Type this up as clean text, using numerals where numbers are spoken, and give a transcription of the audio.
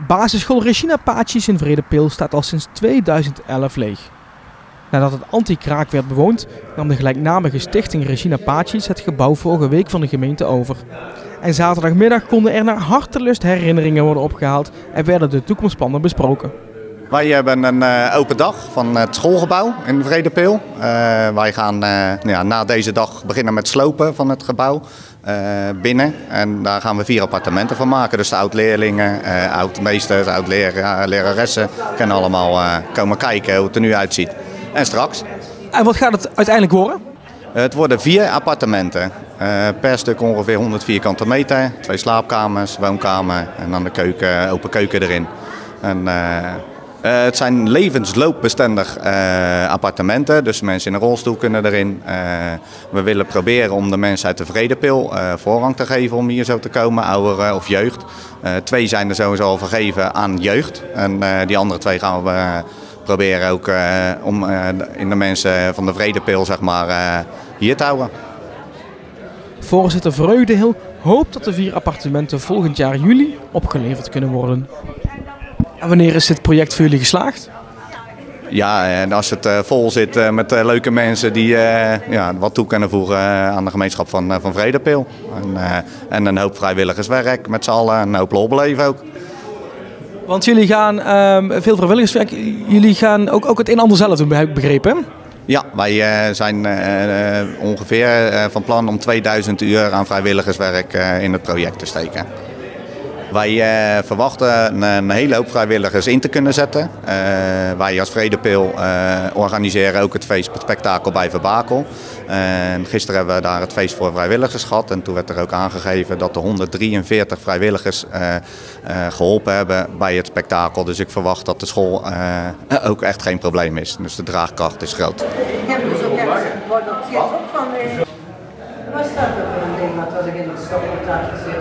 Basisschool Regina Pacis in Vredepeel staat al sinds 2011 leeg. Nadat het anti-kraak werd bewoond, nam de gelijknamige stichting Regina Pacis het gebouw vorige week van de gemeente over. En zaterdagmiddag konden er naar hartelust herinneringen worden opgehaald en werden de toekomstplannen besproken. Wij hebben een open dag van het schoolgebouw in Vredepeel. Wij gaan na deze dag beginnen met slopen van het gebouw binnen. En daar gaan we 4 appartementen van maken. Dus de oud-leerlingen, oud-meesters, oud-leraressen kunnen allemaal komen kijken hoe het er nu uitziet. En straks. En wat gaat het uiteindelijk worden? Het worden 4 appartementen. Per stuk ongeveer 100 vierkante meter. 2 slaapkamers, woonkamer en dan de keuken, open keuken erin. En, het zijn levensloopbestendig appartementen, dus mensen in een rolstoel kunnen erin. We willen proberen om de mensen uit de Vredepeel voorrang te geven om hier zo te komen, ouderen of jeugd. 2 zijn er sowieso al vergeven aan jeugd en die andere 2 gaan we proberen ook om in de mensen van de Vredepeel zeg maar, hier te houden. Voorzitter Vreugdehil hoopt dat de 4 appartementen volgend jaar juli opgeleverd kunnen worden. En wanneer is dit project voor jullie geslaagd? Ja, en als het vol zit met leuke mensen die wat toe kunnen voegen aan de gemeenschap van Vredepeel. En een hoop vrijwilligerswerk met z'n allen en een hoop lol beleven ook. Want jullie gaan veel vrijwilligerswerk, jullie gaan ook het een en ander zelf doen, heb ik begrepen? Ja, wij zijn ongeveer van plan om 2000 uur aan vrijwilligerswerk in het project te steken. Wij verwachten een hele hoop vrijwilligers in te kunnen zetten. Wij als Vredepeel organiseren ook het feest het spektakel bij Verbakel. Gisteren hebben we daar het feest voor vrijwilligers gehad. En toen werd er ook aangegeven dat er 143 vrijwilligers geholpen hebben bij het spektakel. Dus ik verwacht dat de school ook echt geen probleem is. Dus de draagkracht is groot. Ik heb dus ook ergens dat ook van was dat ook een ding wat ik in het stopcontact gezet.